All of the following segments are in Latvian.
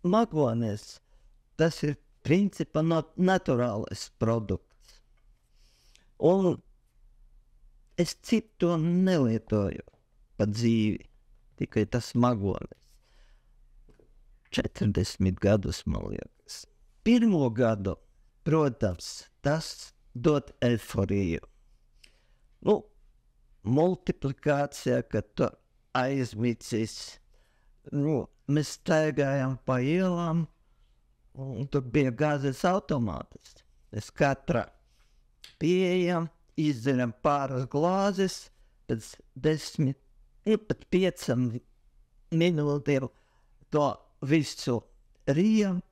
magonis, tas ir principā naturālais produkts. Un es citu to nelietoju pa dzīvi, tikai tas magonis. 40 gadus, man liekas. Pirmo gadu, protams, tas dod eiforiju. Multiplikācija, kad tu aizmicis. Mēs staigājām pa ielām, un tur bija gāzes automātis. Mēs katrā pieejam, izdziram pāris glāzes, pēc 10, pat 5 minūtēm to visu rijam,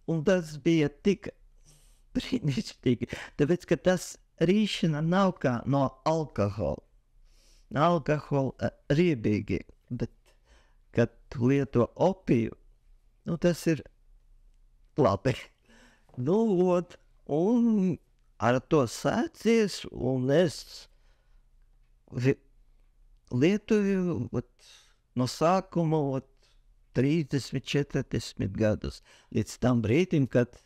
un tas bija tik brīnišķīgi, tāpēc, ka tas rīšana nav kā no alkohola. Alkohola riebīgi, bet, kad lieto opiju, tas ir labi. Un ar to sācies, un es lietoju no sākuma 30, 40 gadus, līdz tam brīdim, kad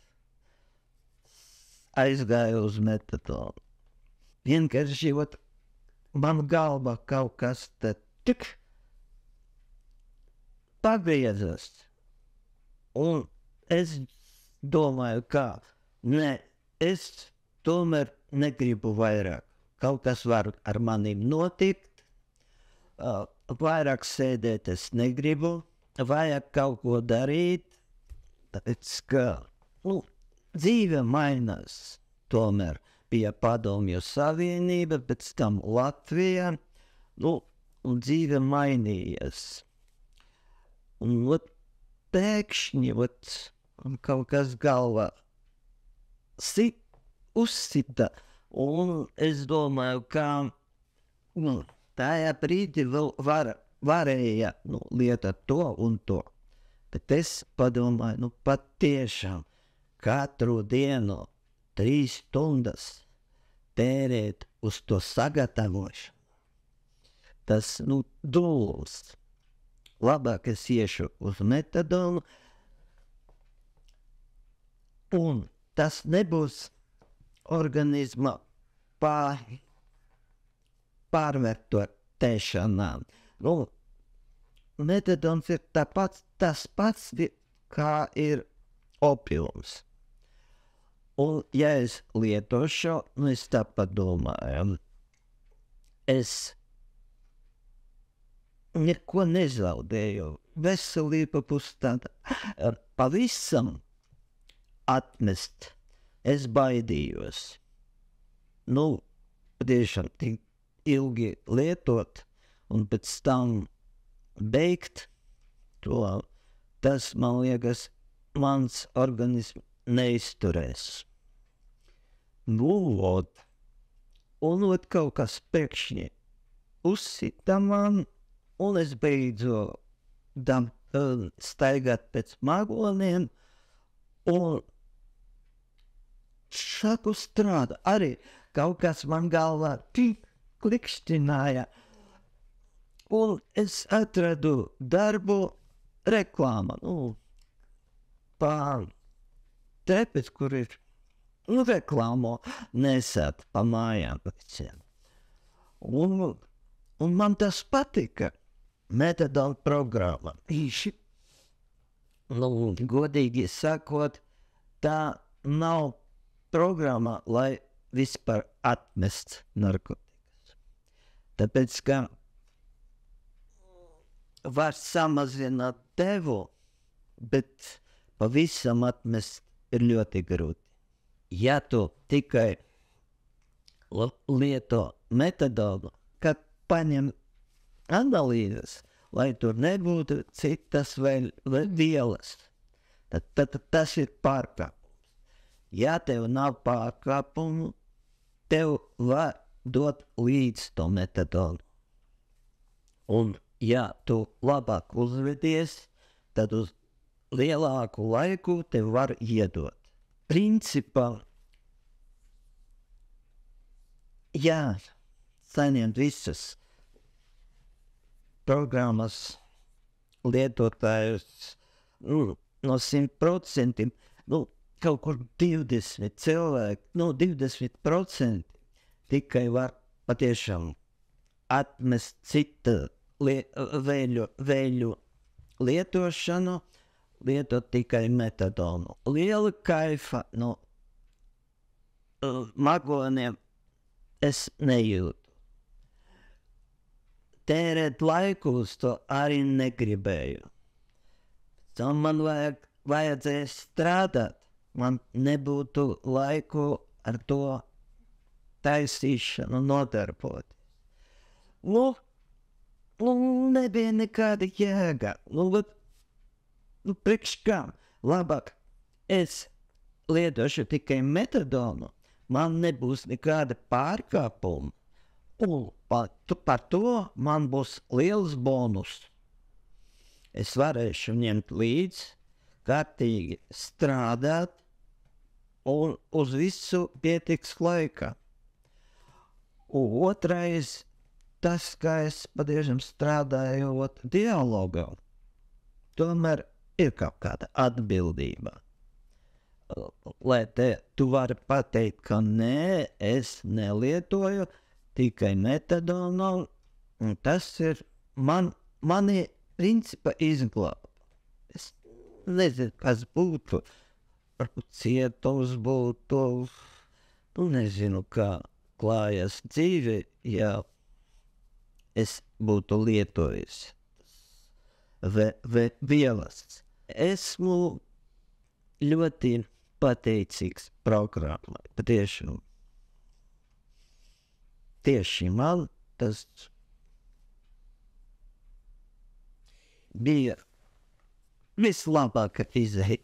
aizgāju uz metadonu. Vienkārši man galva kaut kas te tik pagriezas, un es domāju, kā, es tomēr negribu vairāk. Kaut kas var ar maniem notikt, vairāk sēdēt es negribu, vajag kaut ko darīt, tāpēc, ka, dzīve mainās. Tomēr bija Padomju Savienība, pēc tam Latvija, un dzīve mainījies. Un pēkšņi kaut kas galvā uzsita, un es domāju, ka tajā brīdī vēl varēja lietot to un to. Bet es padomāju, patiešām katru dienu 3 stundas tērēt uz to sagatavošanu. Tas, dūls. Labāk es iešu uz metadonu, un tas nebūs organisma pārvērtēšanā. Metadons ir tas pats, kā ir opiums. Un, ja es lietošu, es tā padomāju, es neko nezaudēju, veselība būs tāda. Pavisam atmest, es baidījos. Patiešām tik ilgi lietot, un pēc tam beigt to, tas, man liekas, mans organisms neizturēs. Un kaut kas pēkšņi uzsita man, un es beidzu staigāt pēc magoniem, un sāku strādāt. Arī kaut kas man galvā klikšķināja, un es atradu darbu reklāma, pār trepes, kur ir reklāmo nesāt pa mājām. Un man tas patika. Metadona programma. Godīgi sakot, tā nav programma, lai vispār atmest narkotikas. Tāpēc, ka var samazināt devu, bet pavisam atmest ir ļoti grūti. Ja tu tikai lieto metadonu, kad paņem analīzes, lai tur nebūtu citas vēl vielas, tad tas ir pārkāpums. Ja tev nav pārkāpumu, tev var dot līdz to metadonu. Un ja tu labāk uzvedies, tad uz lielāku laiku tev var iedot. Principā, saņemt visas programmas lietotājus, no 100%, nu, kaut kur 20 cilvēki, nu, 20% tikai var patiešām atmest cita vēļu lietošanu, lietot tikai metadonu. Liela kaifa no magoniem es nejūtu. Tērēt laiku uz to arī negribēju. Man vajadzēja strādāt, man nebūtu laiku ar to taisīšanu nodarboties. Nu, nebija nekāda jēga. Priekš kam? Labāk, es lietošu tikai metadonu, man nebūs nekāda pārkāpuma, un par to man būs liels bonus. Es varēšu ņemt līdzi, kārtīgi strādāt, un uz visu pietiks laika. Un otrais, tas, kā es patiešām strādāju dialogā, tomēr ir kaut kāda atbildība. Lai tu vari pateikt, ka nē, es nelietoju tikai metadonu, un tas ir mani principa izglāba. Es nezinu, kas būtu, varbūt cietums būtu, nezinu, kā klājas dzīve, ja es būtu lietojis vielas. Esmu ļoti pateicīgs programmai, patiešām. Tieši man tas bija vislabākā izēja.